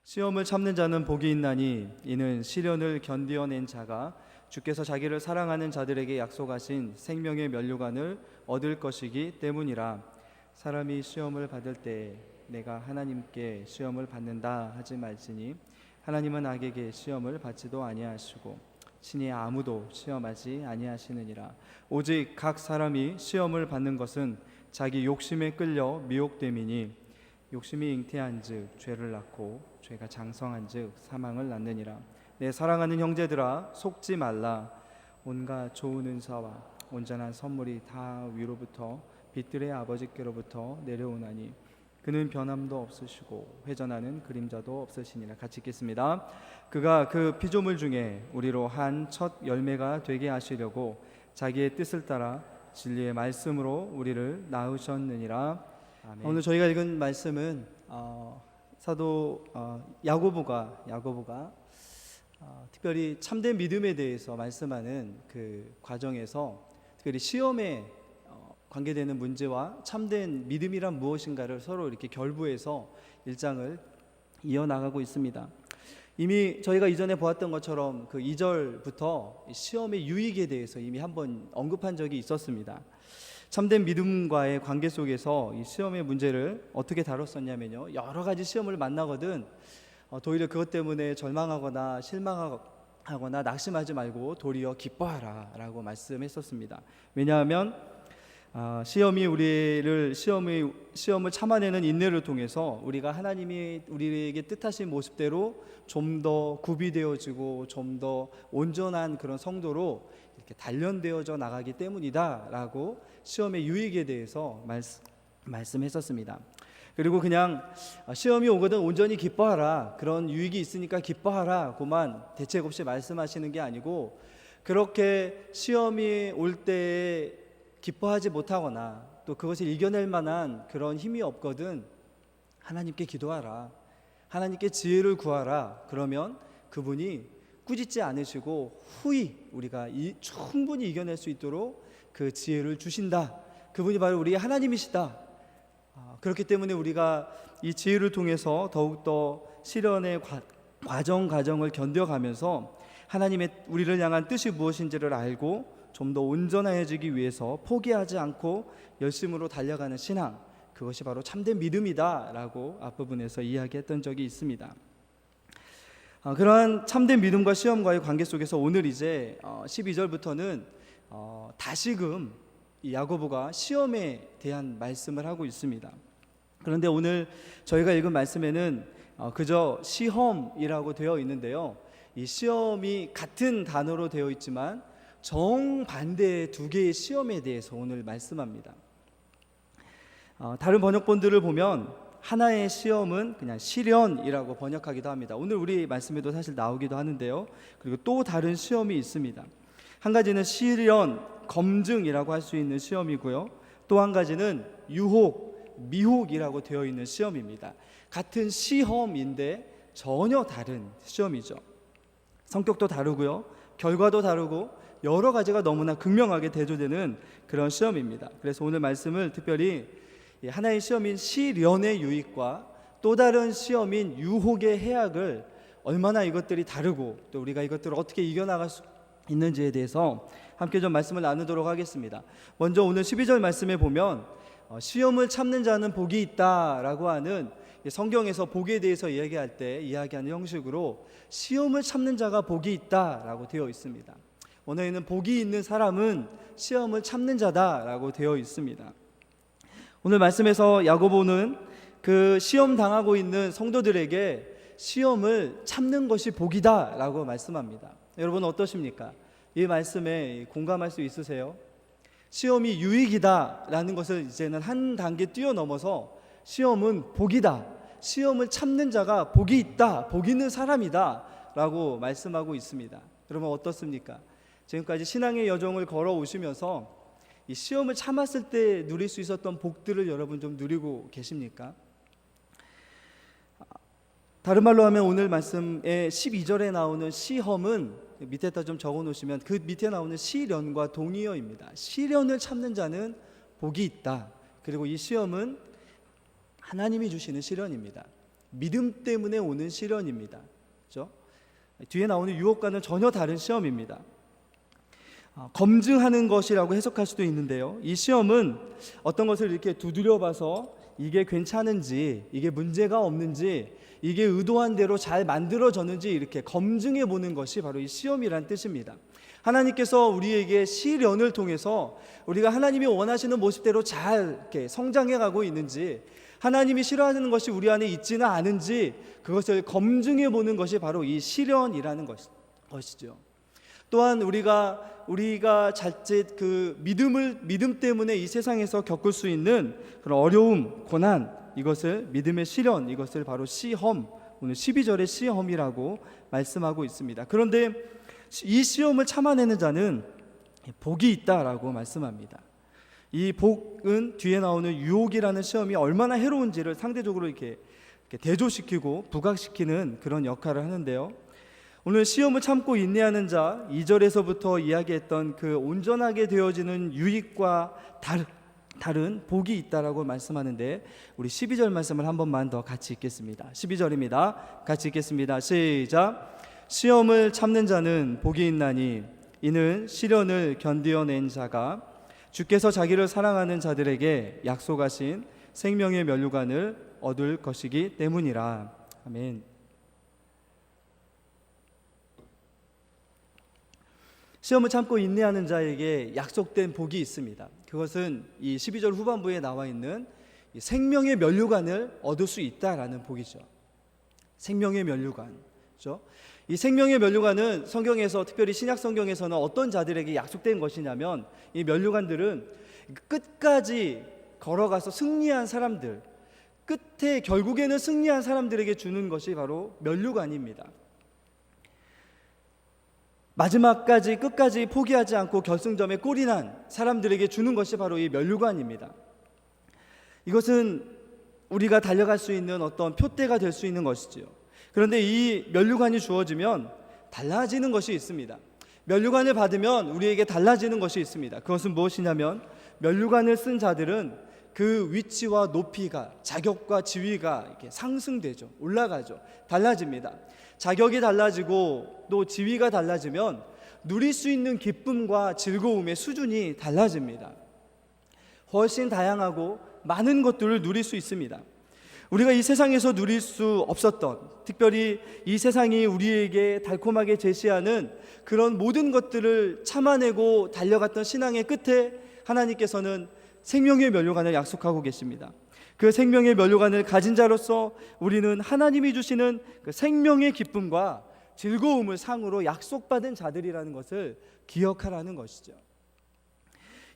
시험을 참는 자는 복이 있나니 이는 시련을 견디어낸 자가 주께서 자기를 사랑하는 자들에게 약속하신 생명의 면류관을 얻을 것이기 때문이라. 사람이 시험을 받을 때 내가 하나님께 시험을 받는다 하지 말지니 하나님은 악에게 시험을 받지도 아니하시고 친히 아무도 시험하지 아니하시느니라. 오직 각 사람이 시험을 받는 것은 자기 욕심에 끌려 미혹됨이니 욕심이 잉태한즉 죄를 낳고 죄가 장성한즉 사망을 낳느니라. 내 사랑하는 형제들아, 속지 말라. 온갖 좋은 은사와 온전한 선물이 다 위로부터 빛들의 아버지께로부터 내려오나니 그는 변함도 없으시고 회전하는 그림자도 없으시니라. 같이 읽겠습니다. 그가 그 피조물 중에 우리로 한 첫 열매가 되게 하시려고 자기의 뜻을 따라 진리의 말씀으로 우리를 낳으셨느니라. 아멘. 오늘 저희가 읽은 말씀은 사도 야고보가 특별히 참된 믿음에 대해서 말씀하는 그 과정에서 특별히 시험에 관계되는 문제와 참된 믿음이란 무엇인가를 서로 이렇게 결부해서 1장을 이어나가고 있습니다. 이미 저희가 이전에 보았던 것처럼 그 2절부터 시험의 유익에 대해서 이미 한번 언급한 적이 있었습니다. 참된 믿음과의 관계 속에서 이 시험의 문제를 어떻게 다뤘었냐면요, 여러 가지 시험을 만나거든 도리어 그것 때문에 절망하거나 실망하거나 낙심하지 말고 도리어 기뻐하라 라고 말씀했었습니다. 왜냐하면 시험이 시험을 참아내는 인내를 통해서 우리가 하나님이 우리에게 뜻하신 모습대로 좀 더 구비되어지고 좀 더 온전한 그런 성도로 이렇게 단련되어져 나가기 때문이다라고 시험의 유익에 대해서 말씀했었습니다. 그리고 그냥 시험이 오거든 온전히 기뻐하라, 그런 유익이 있으니까 기뻐하라고만 대책 없이 말씀하시는 게 아니고, 그렇게 시험이 올 때에 기뻐하지 못하거나 또 그것을 이겨낼 만한 그런 힘이 없거든 하나님께 기도하라, 하나님께 지혜를 구하라. 그러면 그분이 꾸짖지 않으시고 후히 우리가 충분히 이겨낼 수 있도록 그 지혜를 주신다. 그분이 바로 우리의 하나님이시다. 그렇기 때문에 우리가 이 지혜를 통해서 더욱더 시련의 과정을 견뎌가면서 하나님의 우리를 향한 뜻이 무엇인지를 알고 좀 더 온전해지기 위해서 포기하지 않고 열심으로 달려가는 신앙, 그것이 바로 참된 믿음이다 라고 앞부분에서 이야기했던 적이 있습니다. 그러한 참된 믿음과 시험과의 관계 속에서 오늘 이제 12절부터는 다시금 이 야고보가 시험에 대한 말씀을 하고 있습니다. 그런데 오늘 저희가 읽은 말씀에는 그저 시험이라고 되어 있는데요, 이 시험이 같은 단어로 되어 있지만 정반대의 두 개의 시험에 대해서 오늘 말씀합니다. 다른 번역본들을 보면 하나의 시험은 그냥 시련이라고 번역하기도 합니다. 오늘 우리 말씀에도 사실 나오기도 하는데요. 그리고 또 다른 시험이 있습니다. 한 가지는 시련, 검증이라고 할 수 있는 시험이고요, 또 한 가지는 유혹, 미혹이라고 되어 있는 시험입니다. 같은 시험인데 전혀 다른 시험이죠. 성격도 다르고요, 결과도 다르고 여러 가지가 너무나 극명하게 대조되는 그런 시험입니다. 그래서 오늘 말씀을 특별히 하나의 시험인 시련의 유익과 또 다른 시험인 유혹의 해악을 얼마나 이것들이 다르고 또 우리가 이것들을 어떻게 이겨나갈 수 있는지에 대해서 함께 좀 말씀을 나누도록 하겠습니다. 먼저 오늘 12절 말씀에 보면 시험을 참는 자는 복이 있다라고 하는, 성경에서 복에 대해서 이야기할 때 이야기하는 형식으로 시험을 참는 자가 복이 있다라고 되어 있습니다. 오늘에는 복이 있는 사람은 시험을 참는 자다라고 되어 있습니다. 오늘 말씀에서 야고보는 그 시험 당하고 있는 성도들에게 시험을 참는 것이 복이다라고 말씀합니다. 여러분 어떠십니까? 이 말씀에 공감할 수 있으세요? 시험이 유익이다라는 것을 이제는 한 단계 뛰어넘어서 시험은 복이다, 시험을 참는 자가 복이 있다, 복 있는 사람이다 라고 말씀하고 있습니다. 여러분 어떻습니까? 지금까지 신앙의 여정을 걸어오시면서 이 시험을 참았을 때 누릴 수 있었던 복들을 여러분 좀 누리고 계십니까? 다른 말로 하면 오늘 말씀의 12절에 나오는 시험은 밑에다 좀 적어 놓으시면 그 밑에 나오는 시련과 동의어입니다. 시련을 참는 자는 복이 있다. 그리고 이 시험은 하나님이 주시는 시련입니다. 믿음 때문에 오는 시련입니다. 그렇죠? 뒤에 나오는 유혹과는 전혀 다른 시험입니다. 검증하는 것이라고 해석할 수도 있는데요, 이 시험은 어떤 것을 이렇게 두드려 봐서 이게 괜찮은지, 이게 문제가 없는지, 이게 의도한 대로 잘 만들어졌는지 이렇게 검증해 보는 것이 바로 이 시험이란 뜻입니다. 하나님께서 우리에게 시련을 통해서 우리가 하나님이 원하시는 모습대로 잘 이렇게 성장해 가고 있는지, 하나님이 싫어하는 것이 우리 안에 있지는 않은지 그것을 검증해 보는 것이 바로 이 시련이라는 것이죠. 또한 우리가 자칫 그 믿음 때문에 이 세상에서 겪을 수 있는 그런 어려움, 고난, 이것을 믿음의 시련, 이것을 바로 시험, 오늘 12절의 시험이라고 말씀하고 있습니다. 그런데 이 시험을 참아내는 자는 복이 있다라고 말씀합니다. 이 복은 뒤에 나오는 유혹이라는 시험이 얼마나 해로운지를 상대적으로 이렇게 대조시키고 부각시키는 그런 역할을 하는데요, 오늘 시험을 참고 인내하는 자, 2절에서부터 이야기했던 그 온전하게 되어지는 유익과 다른 복이 있다라고 말씀하는데, 우리 12절 말씀을 한 번만 더 같이 읽겠습니다. 12절입니다. 같이 읽겠습니다. 시작. 시험을 참는 자는 복이 있나니 이는 시련을 견디어낸 자가 주께서 자기를 사랑하는 자들에게 약속하신 생명의 면류관을 얻을 것이기 때문이라. 아멘. 시험을 참고 인내하는 자에게 약속된 복이 있습니다. 그것은 이 12절 후반부에 나와 있는 생명의 면류관을 얻을 수 있다라는 복이죠. 생명의 면류관. 그렇죠? 이 생명의 면류관은 성경에서, 특별히 신약 성경에서는 어떤 자들에게 약속된 것이냐면, 이 면류관들은 끝까지 걸어가서 승리한 사람들, 끝에 결국에는 승리한 사람들에게 주는 것이 바로 면류관입니다. 마지막까지 끝까지 포기하지 않고 결승점에 골이 난 사람들에게 주는 것이 바로 이 면류관입니다. 이것은 우리가 달려갈 수 있는 어떤 표대가 될 수 있는 것이지요. 그런데 이 면류관이 주어지면 달라지는 것이 있습니다. 면류관을 받으면 우리에게 달라지는 것이 있습니다. 그것은 무엇이냐면, 면류관을 쓴 자들은 그 위치와 높이가, 자격과 지위가 이렇게 상승되죠. 올라가죠. 달라집니다. 자격이 달라지고 또 지위가 달라지면 누릴 수 있는 기쁨과 즐거움의 수준이 달라집니다. 훨씬 다양하고 많은 것들을 누릴 수 있습니다. 우리가 이 세상에서 누릴 수 없었던, 특별히 이 세상이 우리에게 달콤하게 제시하는 그런 모든 것들을 참아내고 달려갔던 신앙의 끝에 하나님께서는 생명의 면류관을 약속하고 계십니다. 그 생명의 면류관을 가진 자로서 우리는 하나님이 주시는 그 생명의 기쁨과 즐거움을 상으로 약속받은 자들이라는 것을 기억하라는 것이죠.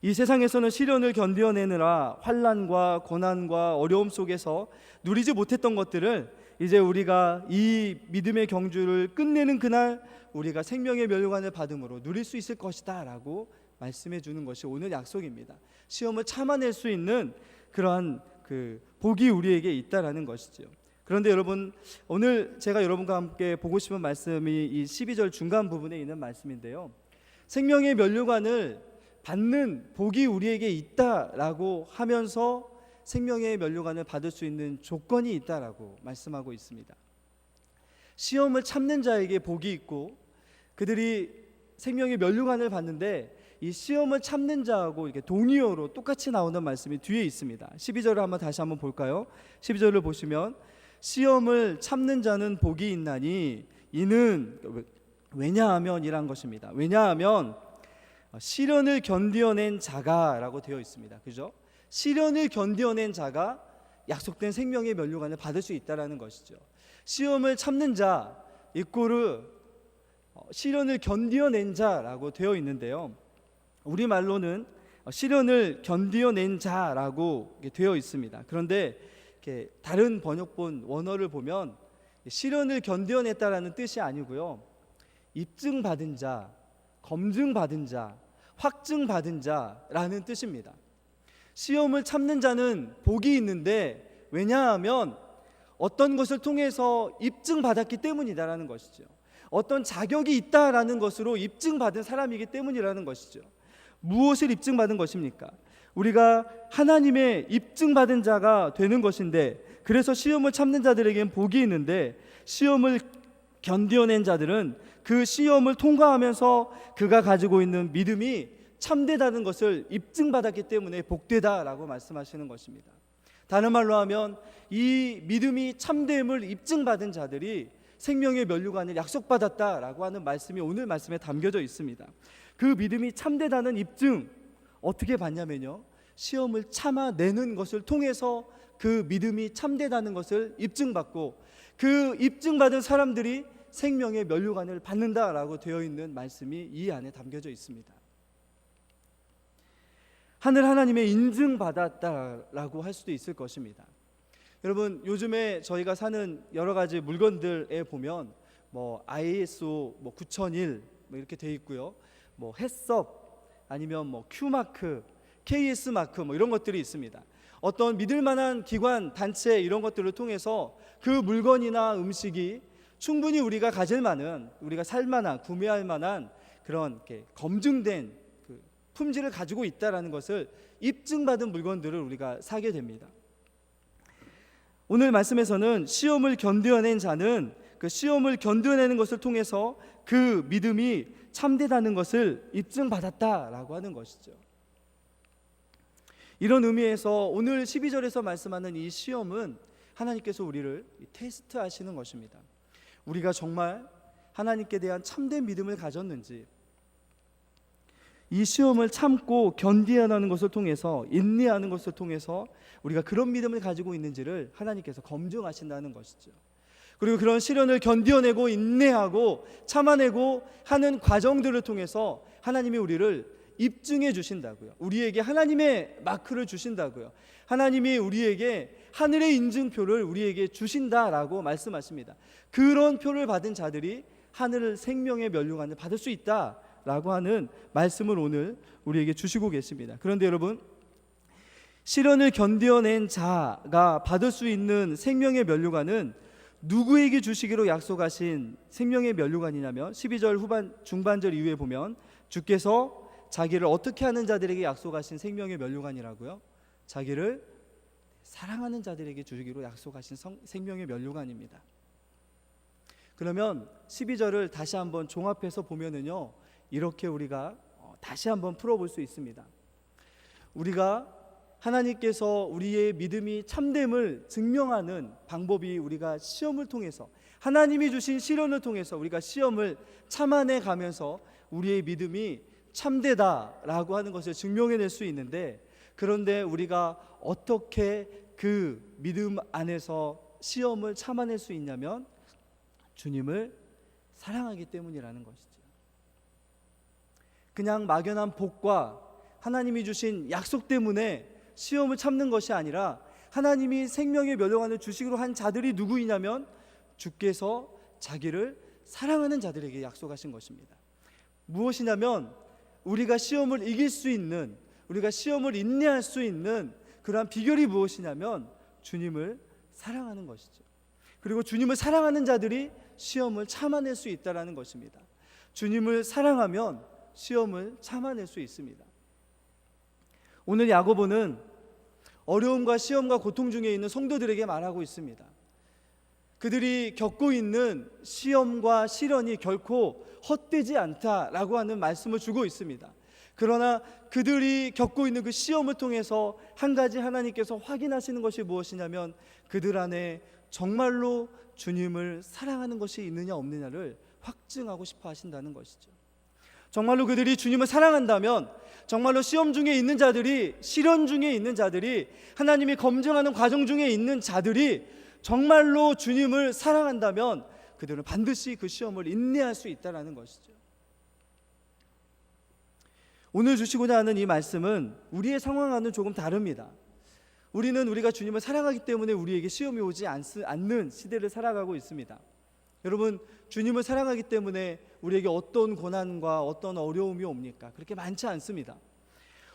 이 세상에서는 시련을 견뎌내느라 환난과 고난과 어려움 속에서 누리지 못했던 것들을 이제 우리가 이 믿음의 경주를 끝내는 그날 우리가 생명의 면류관을 받음으로 누릴 수 있을 것이다 라고 말씀해 주는 것이 오늘 약속입니다. 시험을 참아낼 수 있는 그러한 그 복이 우리에게 있다라는 것이죠. 그런데 여러분, 오늘 제가 여러분과 함께 보고 싶은 말씀이 이 12절 중간 부분에 있는 말씀인데요, 생명의 면류관을 받는 복이 우리에게 있다라고 하면서 생명의 면류관을 받을 수 있는 조건이 있다라고 말씀하고 있습니다. 시험을 참는 자에게 복이 있고, 그들이 생명의 면류관을 받는데 이 시험을 참는 자하고 이렇게 동의어로 똑같이 나오는 말씀이 뒤에 있습니다. 12절을 다시 한번 볼까요? 12절을 보시면, 시험을 참는 자는 복이 있나니 이는 왜냐하면 이란 것입니다. 왜냐하면 시련을 견디어낸 자가 라고 되어 있습니다. 그죠? 시련을 견디어낸 자가 약속된 생명의 면류관을 받을 수 있다는 것이죠. 시험을 참는 자 이꼬르 시련을 견디어낸 자라고 되어 있는데요, 우리말로는 시련을 견디어낸 자라고 되어 있습니다. 그런데 이렇게 다른 번역본 원어를 보면 시련을 견디어냈다라는 뜻이 아니고요, 입증받은 자, 검증받은 자, 확증받은 자라는 뜻입니다. 시험을 참는 자는 복이 있는데, 왜냐하면 어떤 것을 통해서 입증받았기 때문이다라는 것이죠. 어떤 자격이 있다라는 것으로 입증받은 사람이기 때문이라는 것이죠. 무엇을 입증받은 것입니까? 우리가 하나님의 입증받은 자가 되는 것인데, 그래서 시험을 참는 자들에겐 복이 있는데 시험을 견뎌낸 자들은 그 시험을 통과하면서 그가 가지고 있는 믿음이 참되다는 것을 입증받았기 때문에 복되다라고 말씀하시는 것입니다. 다른 말로 하면 이 믿음이 참됨을 입증받은 자들이 생명의 면류관을 약속받았다라고 하는 말씀이 오늘 말씀에 담겨져 있습니다. 그 믿음이 참되다는 입증 어떻게 받냐면요, 시험을 참아내는 것을 통해서 그 믿음이 참되다는 것을 입증받고 그 입증받은 사람들이 생명의 면류관을 받는다라고 되어 있는 말씀이 이 안에 담겨져 있습니다. 하늘 하나님의 인증받았다라고 할 수도 있을 것입니다. 여러분, 요즘에 저희가 사는 여러 가지 물건들에 보면 ISO 9001 이렇게 돼 있고요, 햇섭 아니면 Q마크, KS마크 이런 것들이 있습니다. 어떤 믿을 만한 기관, 단체 이런 것들을 통해서 그 물건이나 음식이 충분히 우리가 가질 만한, 우리가 살 만한, 구매할 만한 그런 검증된 그 품질을 가지고 있다라는 것을 입증받은 물건들을 우리가 사게 됩니다. 오늘 말씀에서는 시험을 견뎌낸 자는 그 시험을 견뎌내는 것을 통해서 그 믿음이 참되다는 것을 입증받았다라고 하는 것이죠. 이런 의미에서 오늘 12절에서 말씀하는 이 시험은 하나님께서 우리를 테스트하시는 것입니다. 우리가 정말 하나님께 대한 참된 믿음을 가졌는지, 이 시험을 참고 견디어내는 것을 통해서, 인내하는 것을 통해서 우리가 그런 믿음을 가지고 있는지를 하나님께서 검증하신다는 것이죠. 그리고 그런 시련을 견디어내고 인내하고 참아내고 하는 과정들을 통해서 하나님이 우리를 입증해 주신다고요. 우리에게 하나님의 마크를 주신다고요. 하나님이 우리에게 하늘의 인증표를 우리에게 주신다라고 말씀하십니다. 그런 표를 받은 자들이 하늘 생명의 면류관을 받을 수 있다라고 하는 말씀을 오늘 우리에게 주시고 계십니다. 그런데 여러분, 시련을 견뎌낸 자가 받을 수 있는 생명의 면류관은 누구에게 주시기로 약속하신 생명의 면류관이냐면 12절 중반절 이후에 보면 주께서 자기를 어떻게 하는 자들에게 약속하신 생명의 면류관이라고요? 자기를 사랑하는 자들에게 주시기로 약속하신 생명의 면류관입니다. 그러면 12절을 다시 한번 종합해서 보면은요, 이렇게 우리가 다시 한번 풀어볼 수 있습니다. 우리가 하나님께서 우리의 믿음이 참됨을 증명하는 방법이 우리가 시험을 통해서, 하나님이 주신 시련을 통해서 우리가 시험을 참아내 가면서 우리의 믿음이 참되다라고 하는 것을 증명해낼 수 있는데, 그런데 우리가 어떻게 그 믿음 안에서 시험을 참아낼 수 있냐면 주님을 사랑하기 때문이라는 것이죠. 그냥 막연한 복과 하나님이 주신 약속 때문에 시험을 참는 것이 아니라 하나님이 생명의 면류관을 주시기로 한 자들이 누구이냐면 주께서 자기를 사랑하는 자들에게 약속하신 것입니다. 무엇이냐면 우리가 시험을 이길 수 있는, 우리가 시험을 인내할 수 있는 그러한 비결이 무엇이냐면 주님을 사랑하는 것이죠. 그리고 주님을 사랑하는 자들이 시험을 참아낼 수 있다는 것입니다. 주님을 사랑하면 시험을 참아낼 수 있습니다. 오늘 야고보는 어려움과 시험과 고통 중에 있는 성도들에게 말하고 있습니다. 그들이 겪고 있는 시험과 시련이 결코 헛되지 않다라고 하는 말씀을 주고 있습니다. 그러나 그들이 겪고 있는 그 시험을 통해서 한 가지 하나님께서 확인하시는 것이 무엇이냐면 그들 안에 정말로 주님을 사랑하는 것이 있느냐 없느냐를 확증하고 싶어 하신다는 것이죠. 정말로 그들이 주님을 사랑한다면, 정말로 시험 중에 있는 자들이, 시련 중에 있는 자들이, 하나님이 검증하는 과정 중에 있는 자들이 정말로 주님을 사랑한다면 그들은 반드시 그 시험을 인내할 수 있다는 것이죠. 오늘 주시고자 하는 이 말씀은 우리의 상황과는 조금 다릅니다. 우리가 주님을 사랑하기 때문에 우리에게 시험이 오지 않는 시대를 살아가고 있습니다. 여러분, 주님을 사랑하기 때문에 우리에게 어떤 고난과 어떤 어려움이 옵니까? 그렇게 많지 않습니다.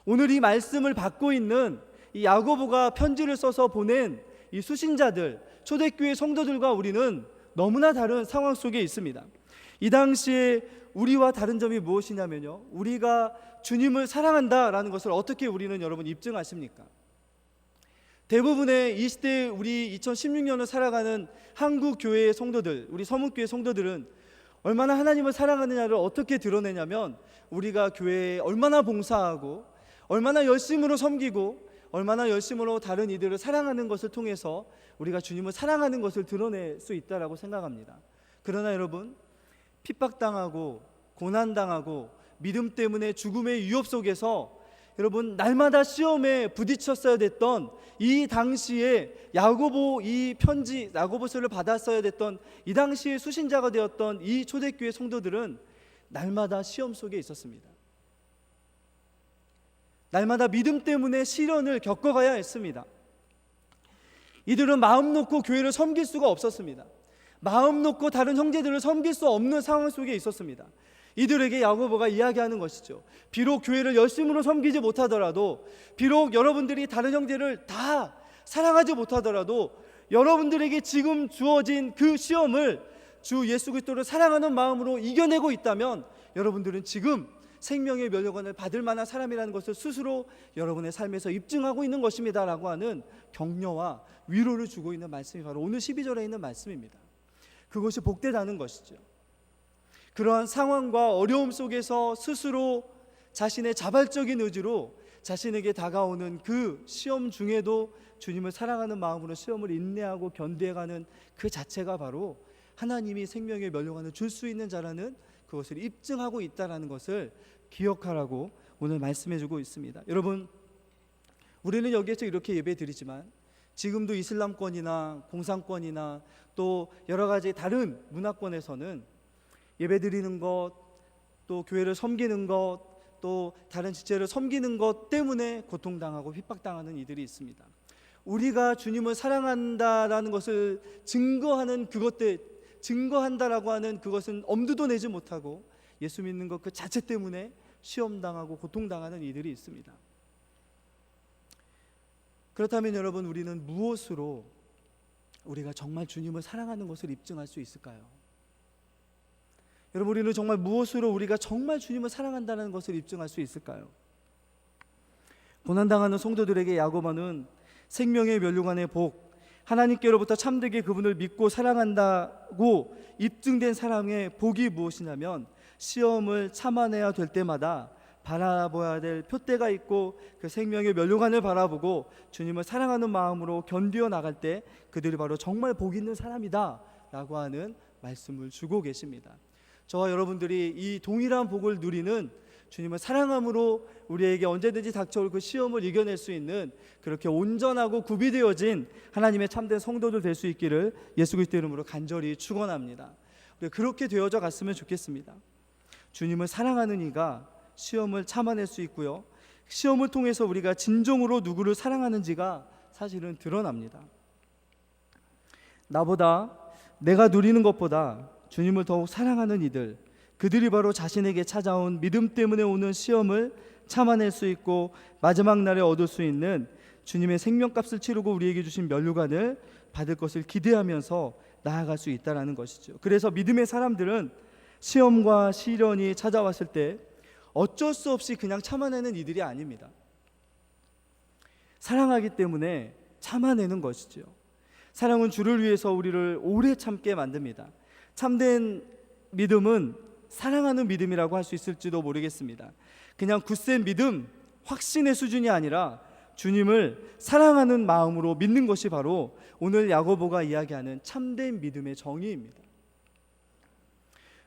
오늘 이 말씀을 받고 있는 이 야고보가 편지를 써서 보낸 이 수신자들, 초대교회 성도들과 우리는 너무나 다른 상황 속에 있습니다. 이 당시에 우리와 다른 점이 무엇이냐면요, 우리가 주님을 사랑한다라는 것을 어떻게 우리는 여러분 입증하십니까? 대부분의 이 시대 우리 2016년을 살아가는 한국 교회의 성도들, 우리 서문교회 성도들은 얼마나 하나님을 사랑하느냐를 어떻게 드러내냐면 우리가 교회에 얼마나 봉사하고 얼마나 열심으로 섬기고 얼마나 열심으로 다른 이들을 사랑하는 것을 통해서 우리가 주님을 사랑하는 것을 드러낼 수 있다라고 생각합니다. 그러나 여러분, 핍박당하고 고난당하고 믿음 때문에 죽음의 위협 속에서 여러분 날마다 시험에 부딪혔어야 됐던 이 당시에 야고보 이 편지 야고보서를 받았어야 됐던 이 당시에 수신자가 되었던 이 초대교회 성도들은 날마다 시험 속에 있었습니다. 날마다 믿음 때문에 시련을 겪어가야 했습니다. 이들은 마음 놓고 교회를 섬길 수가 없었습니다. 마음 놓고 다른 형제들을 섬길 수 없는 상황 속에 있었습니다. 이들에게 야고보가 이야기하는 것이죠. 비록 교회를 열심으로 섬기지 못하더라도, 비록 여러분들이 다른 형제를 다 사랑하지 못하더라도 여러분들에게 지금 주어진 그 시험을 주 예수 그리스도를 사랑하는 마음으로 이겨내고 있다면 여러분들은 지금 생명의 면류관을 받을 만한 사람이라는 것을 스스로 여러분의 삶에서 입증하고 있는 것입니다 라고 하는 격려와 위로를 주고 있는 말씀이 바로 오늘 12절에 있는 말씀입니다. 그것이 복되다는 것이죠. 그러한 상황과 어려움 속에서 스스로 자신의 자발적인 의지로 자신에게 다가오는 그 시험 중에도 주님을 사랑하는 마음으로 시험을 인내하고 견뎌가는 그 자체가 바로 하나님이 생명의 면류관을 줄 수 있는 자라는 그것을 입증하고 있다는 것을 기억하라고 오늘 말씀해주고 있습니다. 여러분, 우리는 여기에서 이렇게 예배드리지만 지금도 이슬람권이나 공산권이나 또 여러 가지 다른 문화권에서는 예배드리는 것, 또 교회를 섬기는 것, 또 다른 지체를 섬기는 것 때문에 고통당하고 핍박당하는 이들이 있습니다. 우리가 주님을 사랑한다라는 것을 증거한다라고 하는 그것은 엄두도 내지 못하고 예수 믿는 것 그 자체 때문에 시험당하고 고통당하는 이들이 있습니다. 그렇다면 여러분, 우리는 무엇으로 우리가 정말 주님을 사랑하는 것을 입증할 수 있을까요? 여러분, 우리는 정말 무엇으로 우리가 정말 주님을 사랑한다는 것을 입증할 수 있을까요? 고난당하는 성도들에게 야고보는 생명의 면류관의 복, 하나님께로부터 참되게 그분을 믿고 사랑한다고 입증된 사람의 복이 무엇이냐면 시험을 참아내야 될 때마다 바라봐야 될 표대가 있고 그 생명의 면류관을 바라보고 주님을 사랑하는 마음으로 견디어 나갈 때 그들이 바로 정말 복 있는 사람이다 라고 하는 말씀을 주고 계십니다. 저와 여러분들이 이 동일한 복을 누리는 주님을 사랑함으로 우리에게 언제든지 닥쳐올 그 시험을 이겨낼 수 있는 그렇게 온전하고 구비되어진 하나님의 참된 성도들 될 수 있기를 예수 그리스도 이름으로 간절히 축원합니다. 우리가 그렇게 되어져 갔으면 좋겠습니다. 주님을 사랑하는 이가 시험을 참아낼 수 있고요, 시험을 통해서 우리가 진정으로 누구를 사랑하는지가 사실은 드러납니다. 나보다, 내가 누리는 것보다 주님을 더욱 사랑하는 이들, 그들이 바로 자신에게 찾아온 믿음 때문에 오는 시험을 참아낼 수 있고 마지막 날에 얻을 수 있는 주님의 생명값을 치르고 우리에게 주신 면류관을 받을 것을 기대하면서 나아갈 수 있다는 것이죠. 그래서 믿음의 사람들은 시험과 시련이 찾아왔을 때 어쩔 수 없이 그냥 참아내는 이들이 아닙니다. 사랑하기 때문에 참아내는 것이죠. 사랑은 주를 위해서 우리를 오래 참게 만듭니다. 참된 믿음은 사랑하는 믿음이라고 할 수 있을지도 모르겠습니다. 그냥 굳센 믿음, 확신의 수준이 아니라 주님을 사랑하는 마음으로 믿는 것이 바로 오늘 야고보가 이야기하는 참된 믿음의 정의입니다.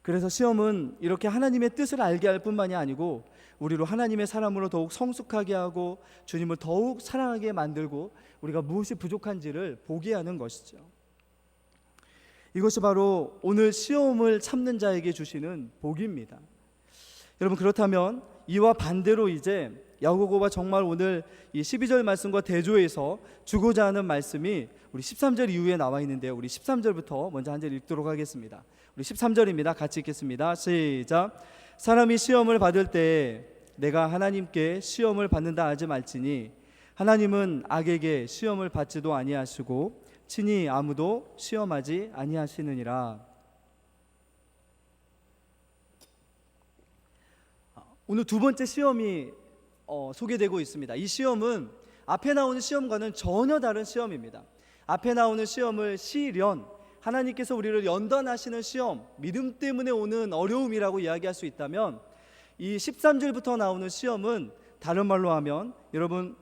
그래서 시험은 이렇게 하나님의 뜻을 알게 할 뿐만이 아니고 우리로 하나님의 사람으로 더욱 성숙하게 하고 주님을 더욱 사랑하게 만들고 우리가 무엇이 부족한지를 보게 하는 것이죠. 이것이 바로 오늘 시험을 참는 자에게 주시는 복입니다. 여러분, 그렇다면 이와 반대로 이제 야고보가 정말 오늘 이 12절 말씀과 대조해서 주고자 하는 말씀이 우리 13절 이후에 나와 있는데요, 우리 13절부터 먼저 한 절 읽도록 하겠습니다. 우리 13절입니다. 같이 읽겠습니다. 시작. 사람이 시험을 받을 때 내가 하나님께 시험을 받는다 하지 말지니 하나님은 악에게 시험을 받지도 아니하시고 친히 아무도 시험하지 아니하시느니라. 오늘 두 번째 시험이 소개되고 있습니다. 이 시험은 앞에 나오는 시험과는 전혀 다른 시험입니다. 앞에 나오는 시험을 시련, 하나님께서 우리를 연단하시는 시험, 믿음 때문에 오는 어려움이라고 이야기할 수 있다면, 이 13절부터 나오는 시험은 다른 말로 하면, 여러분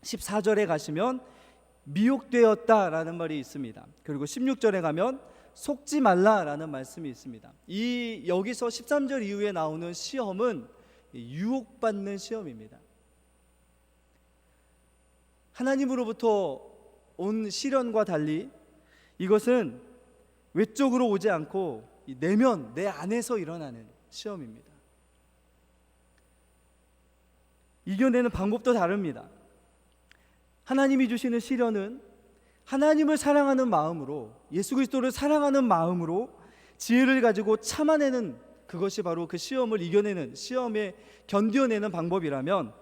14절에 가시면 미혹되었다라는 말이 있습니다. 그리고 16절에 가면 속지 말라라는 말씀이 있습니다. 여기서 13절 이후에 나오는 시험은 유혹받는 시험입니다. 하나님으로부터 온 시련과 달리 이것은 외적으로 오지 않고 내면, 내 안에서 일어나는 시험입니다. 이겨내는 방법도 다릅니다. 하나님이 주시는 시련은 하나님을 사랑하는 마음으로, 예수 그리스도를 사랑하는 마음으로 지혜를 가지고 참아내는, 그것이 바로 그 시험을 이겨내는, 시험에 견뎌내는 방법이라면,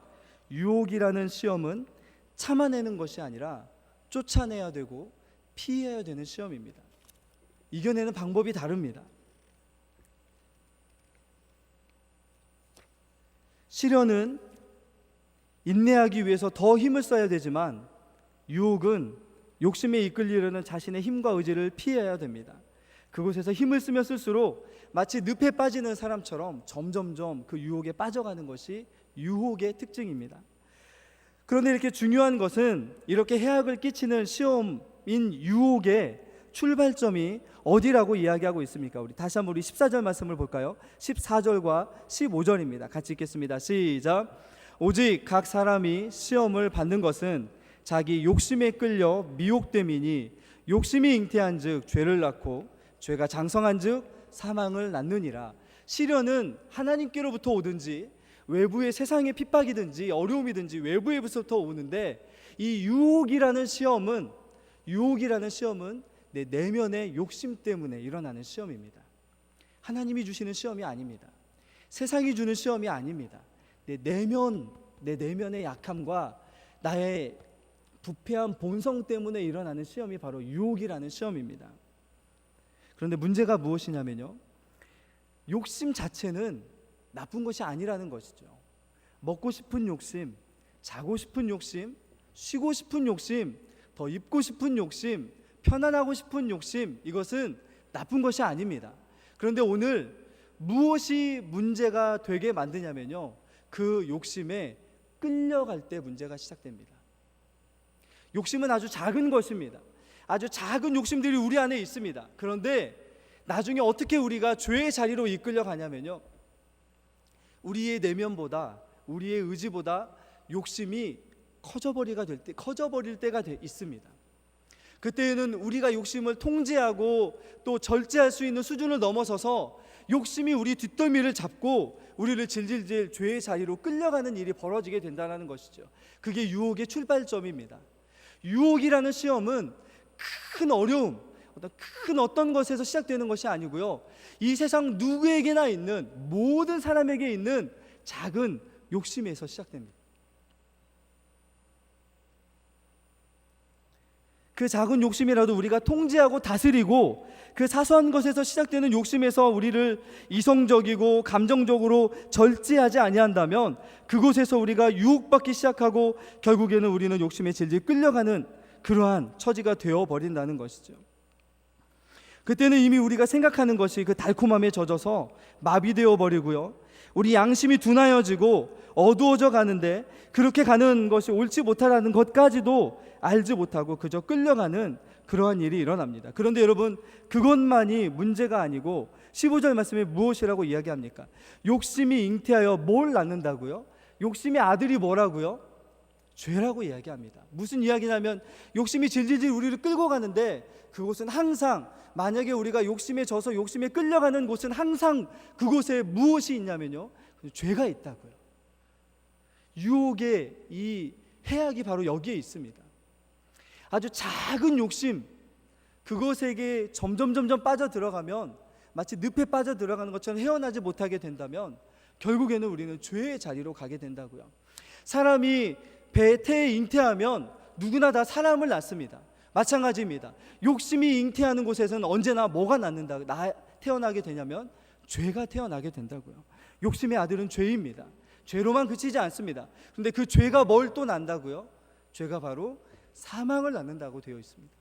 유혹이라는 시험은 참아내는 것이 아니라 쫓아내야 되고 피해야 되는 시험입니다. 이겨내는 방법이 다릅니다. 시련은 인내하기 위해서 더 힘을 써야 되지만, 유혹은 욕심에 이끌리려는 자신의 힘과 의지를 피해야 됩니다. 그곳에서 힘을 쓰면 쓸수록 마치 늪에 빠지는 사람처럼 점점점 그 유혹에 빠져가는 것이 유혹의 특징입니다. 그런데 이렇게 중요한 것은, 이렇게 해악을 끼치는 시험인 유혹의 출발점이 어디라고 이야기하고 있습니까? 우리 다시 한번 우리 14절 말씀을 볼까요? 14절과 15절입니다. 같이 읽겠습니다. 시작. 오직 각 사람이 시험을 받는 것은 자기 욕심에 끌려 미혹됨이니, 욕심이 잉태한즉 죄를 낳고, 죄가 장성한즉 사망을 낳느니라. 시련은 하나님께로부터 오든지 외부의 세상의 핍박이든지 어려움이든지 외부에부터 오는데, 이 유혹이라는 시험은 내 내면의 욕심 때문에 일어나는 시험입니다. 하나님이 주시는 시험이 아닙니다. 세상이 주는 시험이 아닙니다. 내 내면의 약함과 나의 부패한 본성 때문에 일어나는 시험이 바로 유혹이라는 시험입니다. 그런데 문제가 무엇이냐면요, 욕심 자체는 나쁜 것이 아니라는 것이죠. 먹고 싶은 욕심, 자고 싶은 욕심, 쉬고 싶은 욕심, 더 입고 싶은 욕심, 편안하고 싶은 욕심, 이것은 나쁜 것이 아닙니다. 그런데 오늘 무엇이 문제가 되게 만드냐면요, 그 욕심에 끌려갈 때 문제가 시작됩니다. 욕심은 아주 작은 것입니다. 아주 작은 욕심들이 우리 안에 있습니다. 그런데 나중에 어떻게 우리가 죄의 자리로 이끌려 가냐면요, 우리의 내면보다, 우리의 의지보다 욕심이 커져버릴 때가 있습니다. 그때에는 우리가 욕심을 통제하고 또 절제할 수 있는 수준을 넘어서서 욕심이 우리 뒷덜미를 잡고 우리를 질질질 죄의 자리로 끌려가는 일이 벌어지게 된다는 것이죠. 그게 유혹의 출발점입니다. 유혹이라는 시험은 큰 어려움, 어떤 것에서 시작되는 것이 아니고요, 이 세상 누구에게나 있는, 모든 사람에게 있는 작은 욕심에서 시작됩니다. 그 작은 욕심이라도 우리가 통제하고 다스리고, 그 사소한 것에서 시작되는 욕심에서 우리를 이성적이고 감정적으로 절제하지 아니한다면, 그곳에서 우리가 유혹받기 시작하고 결국에는 우리는 욕심에 질질 끌려가는 그러한 처지가 되어버린다는 것이죠. 그때는 이미 우리가 생각하는 것이 그 달콤함에 젖어서 마비되어 버리고요, 우리 양심이 둔하여지고 어두워져 가는데, 그렇게 가는 것이 옳지 못하다는 것까지도 알지 못하고 그저 끌려가는 그러한 일이 일어납니다. 그런데 여러분, 그것만이 문제가 아니고 15절 말씀에 무엇이라고 이야기합니까? 욕심이 잉태하여 뭘 낳는다고요? 욕심의 아들이 뭐라고요? 죄라고 이야기합니다. 무슨 이야기냐면, 욕심이 질질질 우리를 끌고 가는데, 그곳은 항상, 만약에 우리가 욕심에 져서 욕심에 끌려가는 곳은 항상 그곳에 무엇이 있냐면요, 죄가 있다고요. 유혹의 이 해악이 바로 여기에 있습니다. 아주 작은 욕심, 그것에게 점점 빠져들어가면, 마치 늪에 빠져들어가는 것처럼 헤어나지 못하게 된다면 결국에는 우리는 죄의 자리로 가게 된다고요. 사람이 태에 잉태하면 누구나 다 사람을 낳습니다. 마찬가지입니다. 욕심이 잉태하는 곳에서는 언제나 뭐가 태어나게 되냐면 죄가 태어나게 된다고요. 욕심의 아들은 죄입니다. 죄로만 그치지 않습니다. 그런데 그 죄가 뭘 또 난다고요? 죄가 바로 사망을 낳는다고 되어 있습니다.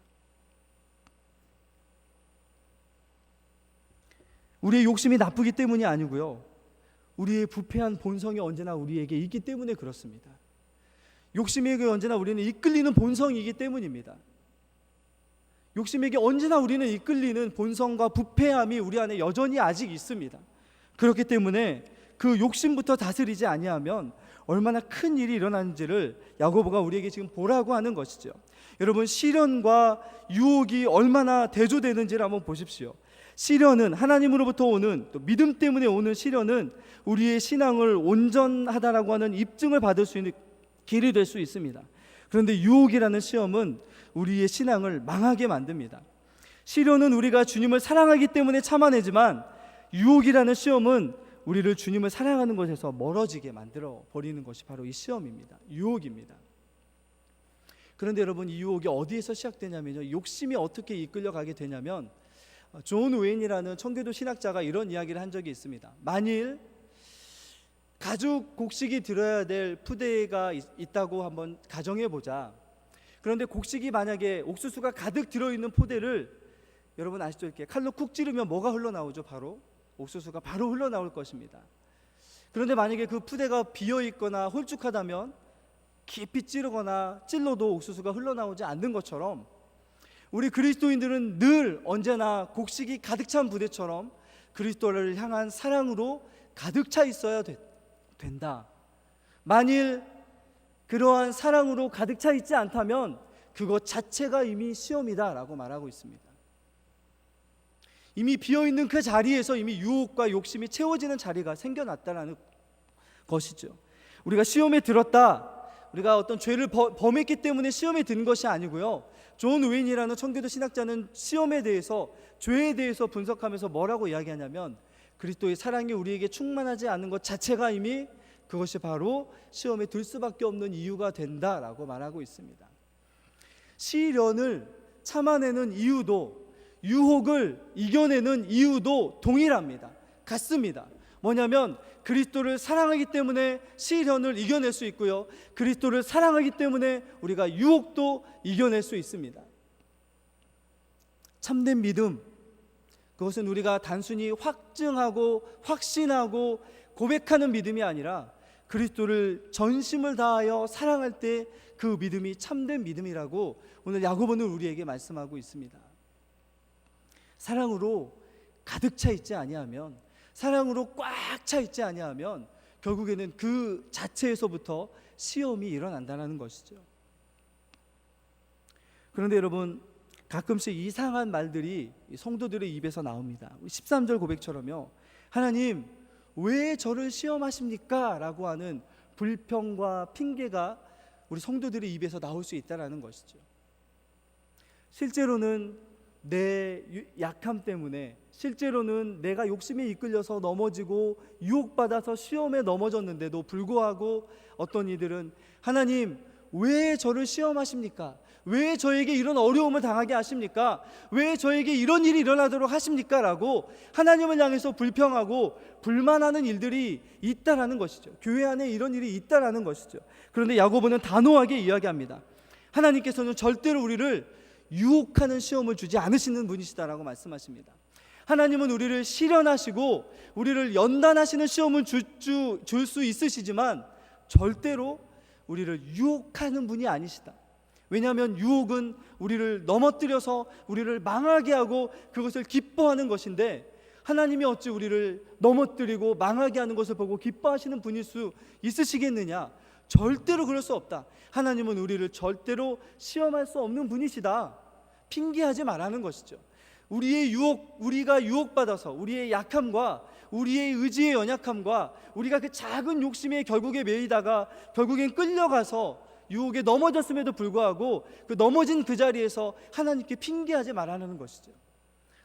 우리의 욕심이 나쁘기 때문이 아니고요, 우리의 부패한 본성이 언제나 우리에게 있기 때문에 그렇습니다. 욕심에게 언제나 우리는 이끌리는 본성이기 때문입니다. 욕심에게 언제나 우리는 이끌리는 본성과 부패함이 우리 안에 여전히 아직 있습니다. 그렇기 때문에 그 욕심부터 다스리지 아니하면 얼마나 큰 일이 일어나는지를 야고보가 우리에게 지금 보라고 하는 것이죠. 여러분, 시련과 유혹이 얼마나 대조되는지를 한번 보십시오. 시련은, 하나님으로부터 오는, 또 믿음 때문에 오는 시련은 우리의 신앙을 온전하다라고 하는 입증을 받을 수 있는 길이 될 수 있습니다. 그런데 유혹이라는 시험은 우리의 신앙을 망하게 만듭니다. 시련은 우리가 주님을 사랑하기 때문에 참아내지만, 유혹이라는 시험은 우리를 주님을 사랑하는 것에서 멀어지게 만들어 버리는 것이 바로 이 시험입니다. 유혹입니다. 그런데 여러분, 이 유혹이 어디에서 시작되냐면요, 욕심이 어떻게 이끌려가게 되냐면, 존 웨인이라는 청교도 신학자가 이런 이야기를 한 적이 있습니다. 만일 가죽 곡식이 들어야 될 푸대가 있다고 한번 가정해보자. 그런데 곡식이 만약에 옥수수가 가득 들어있는 포대를, 여러분 아시죠? 이렇게 칼로 쿡 찌르면 뭐가 흘러나오죠? 바로 옥수수가 바로 흘러나올 것입니다. 그런데 만약에 그 푸대가 비어있거나 홀쭉하다면 깊이 찌르거나 찔러도 옥수수가 흘러나오지 않는 것처럼, 우리 그리스도인들은 늘 언제나 곡식이 가득 찬 부대처럼 그리스도를 향한 사랑으로 가득 차 있어야 된다. 만일 그러한 사랑으로 가득 차 있지 않다면 그것 자체가 이미 시험이다라고 말하고 있습니다. 이미 비어있는 그 자리에서 이미 유혹과 욕심이 채워지는 자리가 생겨났다라는 것이죠. 우리가 시험에 들었다, 우리가 어떤 죄를 범했기 때문에 시험에 든 것이 아니고요, 존 웨인이라는 청교도 신학자는 시험에 대해서, 죄에 대해서 분석하면서 뭐라고 이야기하냐면, 그리스도의 사랑이 우리에게 충만하지 않은 것 자체가 이미 그것이 바로 시험에 들 수밖에 없는 이유가 된다라고 말하고 있습니다. 시련을 참아내는 이유도, 유혹을 이겨내는 이유도 동일합니다. 같습니다. 뭐냐면 그리스도를 사랑하기 때문에 시련을 이겨낼 수 있고요, 그리스도를 사랑하기 때문에 우리가 유혹도 이겨낼 수 있습니다. 참된 믿음, 그것은 우리가 단순히 확증하고 확신하고 고백하는 믿음이 아니라 그리스도를 전심을 다하여 사랑할 때 그 믿음이 참된 믿음이라고 오늘 야고보는 우리에게 말씀하고 있습니다. 사랑으로 가득 차 있지 아니하면, 사랑으로 꽉 차 있지 아니하면 결국에는 그 자체에서부터 시험이 일어난다는 것이죠. 그런데 여러분, 가끔씩 이상한 말들이 성도들의 입에서 나옵니다. 13절 고백처럼요, 하나님 왜 저를 시험하십니까? 라고 하는 불평과 핑계가 우리 성도들의 입에서 나올 수 있다는 것이죠. 실제로는 내 약함 때문에, 실제로는 내가 욕심에 이끌려서 넘어지고 유혹받아서 시험에 넘어졌는데도 불구하고 어떤 이들은 하나님 왜 저를 시험하십니까? 왜 저에게 이런 어려움을 당하게 하십니까? 왜 저에게 이런 일이 일어나도록 하십니까? 라고 하나님을 향해서 불평하고 불만하는 일들이 있다라는 것이죠. 교회 안에 이런 일이 있다라는 것이죠. 그런데 야고보는 단호하게 이야기합니다. 하나님께서는 절대로 우리를 유혹하는 시험을 주지 않으시는 분이시다라고 말씀하십니다. 하나님은 우리를 시련하시고 우리를 연단하시는 시험을 줄 수 있으시지만 절대로 우리를 유혹하는 분이 아니시다. 왜냐하면 유혹은 우리를 넘어뜨려서 우리를 망하게 하고 그것을 기뻐하는 것인데, 하나님이 어찌 우리를 넘어뜨리고 망하게 하는 것을 보고 기뻐하시는 분일 수 있으시겠느냐? 절대로 그럴 수 없다. 하나님은 우리를 절대로 시험할 수 없는 분이시다. 핑계하지 말라는 것이죠. 우리가 유혹받아서 우리의 약함과 우리의 의지의 연약함과 우리가 그 작은 욕심에 결국에 매이다가 결국엔 끌려가서 유혹에 넘어졌음에도 불구하고 그 넘어진 그 자리에서 하나님께 핑계하지 말라는 것이죠.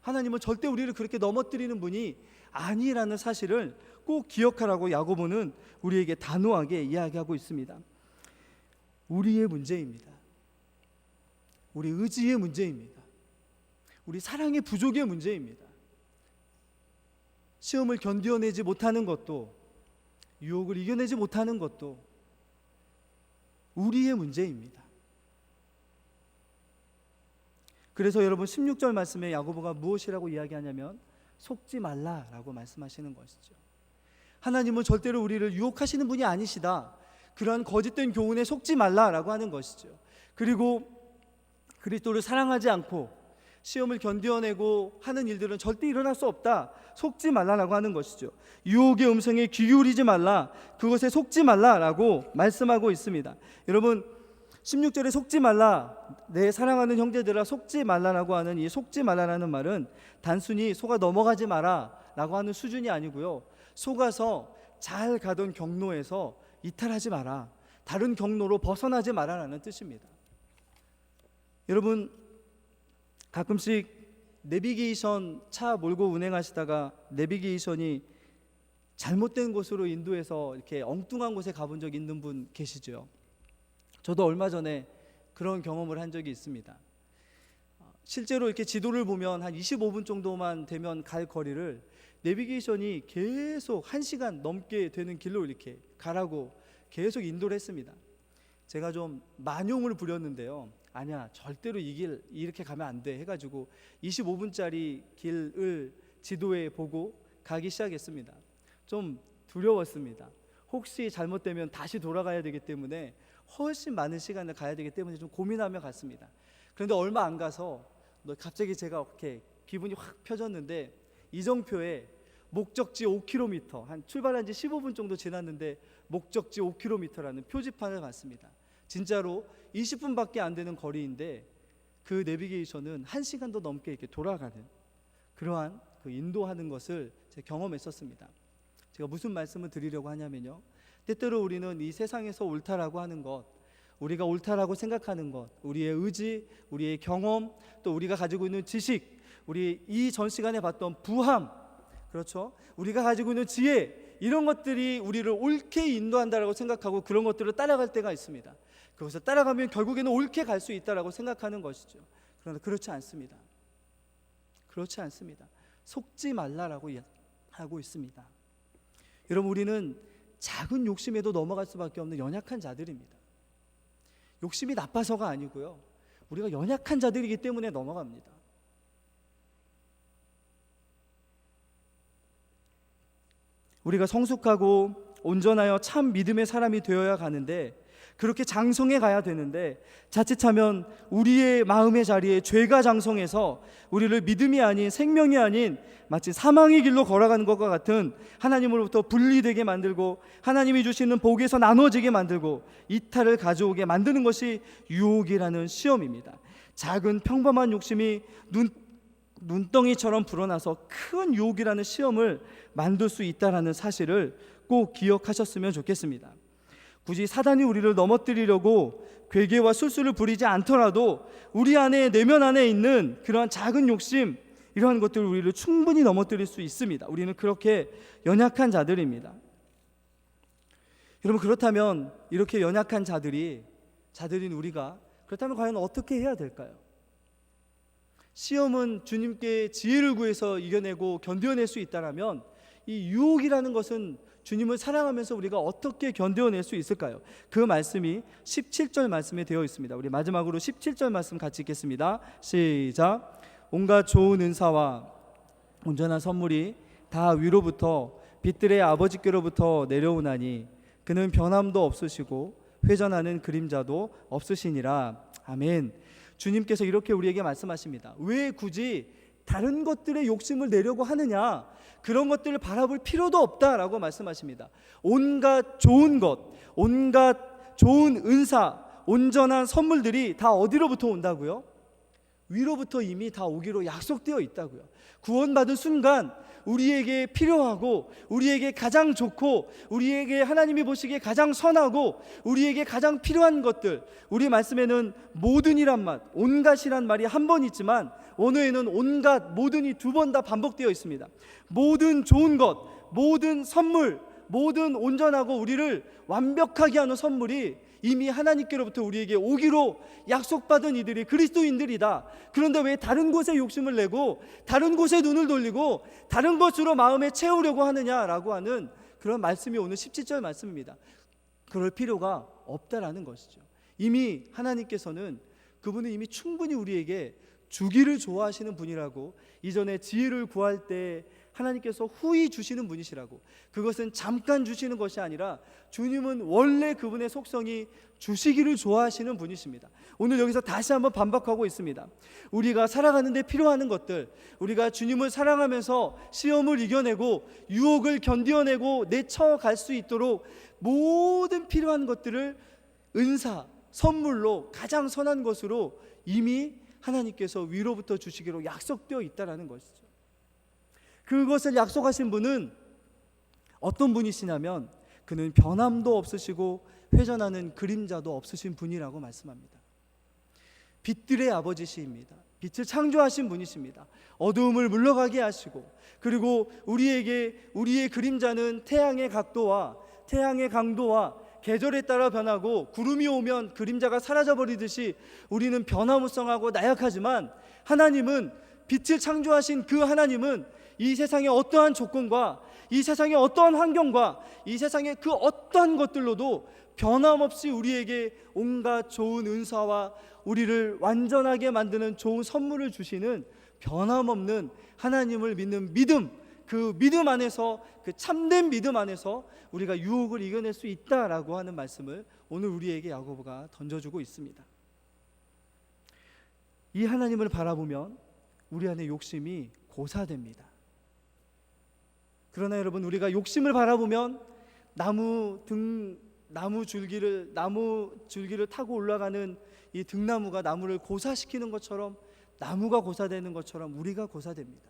하나님은 절대 우리를 그렇게 넘어뜨리는 분이 아니라는 사실을 꼭 기억하라고 야고보는 우리에게 단호하게 이야기하고 있습니다. 우리의 문제입니다. 우리 의지의 문제입니다. 우리 사랑의 부족의 문제입니다. 시험을 견뎌내지 못하는 것도, 유혹을 이겨내지 못하는 것도 우리의 문제입니다. 그래서 여러분 16절 말씀에 야고보가 무엇이라고 이야기하냐면 속지 말라라고 말씀하시는 것이죠. 하나님은 절대로 우리를 유혹하시는 분이 아니시다. 그러한 거짓된 교훈에 속지 말라라고 하는 것이죠. 그리고 그리스도를 사랑하지 않고 시험을 견뎌내고 하는 일들은 절대 일어날 수 없다. 속지 말라라고 하는 것이죠. 유혹의 음성에 귀 기울이지 말라, 그것에 속지 말라라고 말씀하고 있습니다. 여러분 16절에 속지 말라, 내 사랑하는 형제들아 속지 말라라고 하는 이 속지 말라라는 말은 단순히 속아 넘어가지 마라 라고 하는 수준이 아니고요, 속아서 잘 가던 경로에서 이탈하지 마라, 다른 경로로 벗어나지 마라라는 뜻입니다. 여러분 가끔씩 내비게이션 차 몰고 운행하시다가 내비게이션이 잘못된 곳으로 인도해서 이렇게 엉뚱한 곳에 가본 적 있는 분 계시죠? 저도 얼마 전에 그런 경험을 한 적이 있습니다. 실제로 이렇게 지도를 보면 한 25분 정도만 되면 갈 거리를 내비게이션이 계속 1시간 넘게 되는 길로 이렇게 가라고 계속 인도를 했습니다. 제가 좀 만용을 부렸는데요, 아니야 절대로 이 길 이렇게 가면 안 돼 해가지고 25분짜리 길을 지도에 보고 가기 시작했습니다. 좀 두려웠습니다. 혹시 잘못되면 다시 돌아가야 되기 때문에 훨씬 많은 시간을 가야 되기 때문에 좀 고민하며 갔습니다. 그런데 얼마 안 가서 갑자기 제가 이렇게 기분이 확 펴졌는데 이정표에 목적지 5km, 한 출발한 지 15분 정도 지났는데 목적지 5km라는 표지판을 봤습니다. 진짜로 20분밖에 안 되는 거리인데 그 내비게이션은 1시간도 넘게 이렇게 돌아가는 그러한 그 인도하는 것을 제가 경험했었습니다. 제가 무슨 말씀을 드리려고 하냐면요, 때때로 우리는 이 세상에서 옳다라고 하는 것, 우리가 옳다라고 생각하는 것, 우리의 의지, 우리의 경험, 또 우리가 가지고 있는 지식, 우리 이 전 시간에 봤던 부함, 그렇죠? 우리가 가지고 있는 지혜, 이런 것들이 우리를 옳게 인도한다라고 생각하고 그런 것들을 따라갈 때가 있습니다. 그것을 따라가면 결국에는 옳게 갈 수 있다라고 생각하는 것이죠. 그러나 그렇지 않습니다. 그렇지 않습니다. 속지 말라라고 하고 있습니다. 여러분 우리는 작은 욕심에도 넘어갈 수밖에 없는 연약한 자들입니다. 욕심이 나빠서가 아니고요, 우리가 연약한 자들이기 때문에 넘어갑니다. 우리가 성숙하고 온전하여 참 믿음의 사람이 되어야 가는데, 그렇게 장성해 가야 되는데 자칫하면 우리의 마음의 자리에 죄가 장성해서 우리를 믿음이 아닌, 생명이 아닌 마치 사망의 길로 걸어가는 것과 같은 하나님으로부터 분리되게 만들고 하나님이 주시는 복에서 나눠지게 만들고 이탈을 가져오게 만드는 것이 유혹이라는 시험입니다. 작은 평범한 욕심이 눈덩이처럼 불어나서 큰 유혹이라는 시험을 만들 수 있다는 사실을 꼭 기억하셨으면 좋겠습니다. 굳이 사단이 우리를 넘어뜨리려고 괴계와 술수를 부리지 않더라도 우리 안에, 내면 안에 있는 그러한 작은 욕심, 이러한 것들을 우리를 충분히 넘어뜨릴 수 있습니다. 우리는 그렇게 연약한 자들입니다. 여러분 그렇다면 이렇게 연약한 자들인 우리가 그렇다면 과연 어떻게 해야 될까요? 시험은 주님께 지혜를 구해서 이겨내고 견뎌낼 수 있다면 이 유혹이라는 것은 주님을 사랑하면서 우리가 어떻게 견뎌낼 수 있을까요? 그 말씀이 17절 말씀에 되어 있습니다. 우리 마지막으로 17절 말씀 같이 읽겠습니다. 시작. 온갖 좋은 은사와 온전한 선물이 다 위로부터 빛들의 아버지께로부터 내려오나니 그는 변함도 없으시고 회전하는 그림자도 없으시니라. 아멘. 주님께서 이렇게 우리에게 말씀하십니다. 왜 굳이 다른 것들의 욕심을 내려고 하느냐, 그런 것들을 바라볼 필요도 없다라고 말씀하십니다. 온갖 좋은 것, 온갖 좋은 은사, 온전한 선물들이 다 어디로부터 온다고요? 위로부터 이미 다 오기로 약속되어 있다고요. 구원받은 순간 우리에게 필요하고 우리에게 가장 좋고 우리에게 하나님이 보시기에 가장 선하고 우리에게 가장 필요한 것들, 우리 말씀에는 모든이란 말, 온갖이란 말이 한 번 있지만 원어에는 온갖, 모든이 2번 다 반복되어 있습니다. 모든 좋은 것, 모든 선물, 모든 온전하고 우리를 완벽하게 하는 선물이 이미 하나님께로부터 우리에게 오기로 약속받은 이들이 그리스도인들이다. 그런데 왜 다른 곳에 욕심을 내고 다른 곳에 눈을 돌리고 다른 것으로 마음에 채우려고 하느냐라고 하는 그런 말씀이 오늘 17절 말씀입니다. 그럴 필요가 없다라는 것이죠. 이미 하나님께서는, 그분은 이미 충분히 우리에게 주기를 좋아하시는 분이라고, 이전에 지혜를 구할 때 하나님께서 후히 주시는 분이시라고, 그것은 잠깐 주시는 것이 아니라 주님은 원래 그분의 속성이 주시기를 좋아하시는 분이십니다. 오늘 여기서 다시 한번 반박하고 있습니다. 우리가 살아가는 데 필요한 것들, 우리가 주님을 사랑하면서 시험을 이겨내고 유혹을 견뎌내고 내쳐갈 수 있도록 모든 필요한 것들을 은사, 선물로 가장 선한 것으로 이미 하나님께서 위로부터 주시기로 약속되어 있다는 것이죠. 그것을 약속하신 분은 어떤 분이시냐면 그는 변함도 없으시고 회전하는 그림자도 없으신 분이라고 말씀합니다. 빛들의 아버지시입니다. 빛을 창조하신 분이십니다. 어두움을 물러가게 하시고, 그리고 우리에게 우리의 그림자는 태양의 각도와 태양의 강도와 계절에 따라 변하고, 구름이 오면 그림자가 사라져버리듯이 우리는 변화무쌍하고 나약하지만, 하나님은, 빛을 창조하신 그 하나님은 이 세상의 어떠한 조건과 이 세상의 어떠한 환경과 이 세상의 그 어떠한 것들로도 변함없이 우리에게 온갖 좋은 은사와 우리를 완전하게 만드는 좋은 선물을 주시는 변함없는 하나님을 믿는 믿음, 그 믿음 안에서, 그 참된 믿음 안에서 우리가 유혹을 이겨낼 수 있다라고 하는 말씀을 오늘 우리에게 야고보가 던져주고 있습니다. 이 하나님을 바라보면 우리 안에 욕심이 고사됩니다. 그러나 여러분, 우리가 욕심을 바라보면 나무 줄기를 타고 올라가는 이 등나무가 나무를 고사시키는 것처럼, 나무가 고사되는 것처럼 우리가 고사됩니다.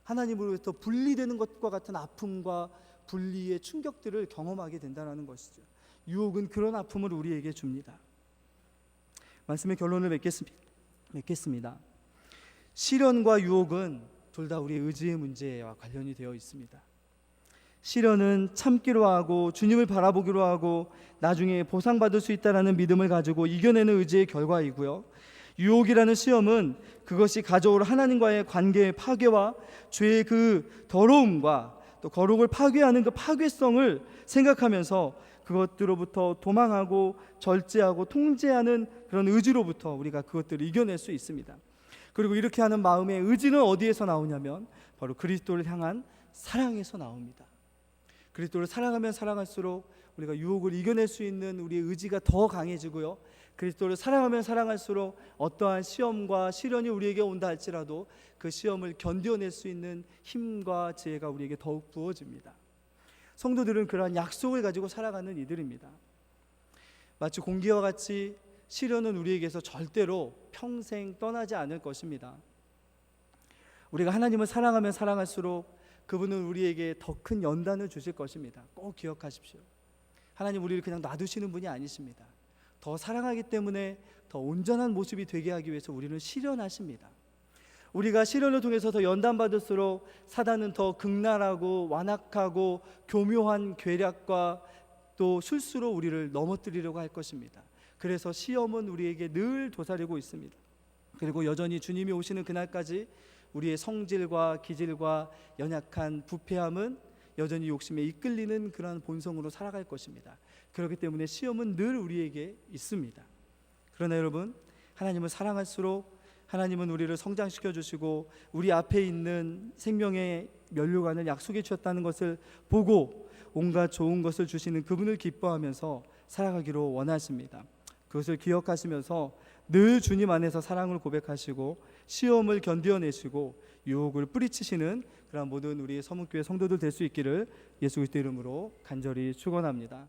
하나님으로부터 분리되는 것과 같은 아픔과 분리의 충격들을 경험하게 된다는 것이죠. 유혹은 그런 아픔을 우리에게 줍니다. 말씀의 결론을 맺겠습니다. 시련과 유혹은 둘 다 우리의 의지의 문제와 관련이 되어 있습니다. 시련은 참기로 하고 주님을 바라보기로 하고 나중에 보상받을 수 있다는 믿음을 가지고 이겨내는 의지의 결과이고요, 유혹이라는 시험은 그것이 가져올 하나님과의 관계의 파괴와 죄의 그 더러움과 또 거룩을 파괴하는 그 파괴성을 생각하면서 그것들로부터 도망하고 절제하고 통제하는 그런 의지로부터 우리가 그것들을 이겨낼 수 있습니다. 그리고 이렇게 하는 마음의 의지는 어디에서 나오냐면 바로 그리스도를 향한 사랑에서 나옵니다. 그리스도를 사랑하면 사랑할수록 우리가 유혹을 이겨낼 수 있는 우리의 의지가 더 강해지고요, 그리스도를 사랑하면 사랑할수록 어떠한 시험과 시련이 우리에게 온다 할지라도 그 시험을 견뎌낼 수 있는 힘과 지혜가 우리에게 더욱 부어집니다. 성도들은 그러한 약속을 가지고 살아가는 이들입니다. 마치 공기와 같이 시련은 우리에게서 절대로 평생 떠나지 않을 것입니다. 우리가 하나님을 사랑하면 사랑할수록 그분은 우리에게 더 큰 연단을 주실 것입니다. 꼭 기억하십시오. 하나님 우리를 그냥 놔두시는 분이 아니십니다. 더 사랑하기 때문에 더 온전한 모습이 되게 하기 위해서 우리를 시련하십니다. 우리가 시련을 통해서 더 연단받을수록 사단은 더 극랄하고 완악하고 교묘한 계략과 또 술수로 우리를 넘어뜨리려고 할 것입니다. 그래서 시험은 우리에게 늘 도사리고 있습니다. 그리고 여전히 주님이 오시는 그날까지 우리의 성질과 기질과 연약한 부패함은 여전히 욕심에 이끌리는 그런 본성으로 살아갈 것입니다. 그렇기 때문에 시험은 늘 우리에게 있습니다. 그러나 여러분, 하나님을 사랑할수록 하나님은 우리를 성장시켜 주시고 우리 앞에 있는 생명의 면류관을 약속해 주셨다는 것을 보고 온갖 좋은 것을 주시는 그분을 기뻐하면서 살아가기로 원하십니다. 그것을 기억하시면서 늘 주님 안에서 사랑을 고백하시고 시험을 견뎌내시고 유혹을 뿌리치시는 그런 모든 우리 서문교회 성도들 될 수 있기를 예수 그리스도 이름으로 간절히 축원합니다.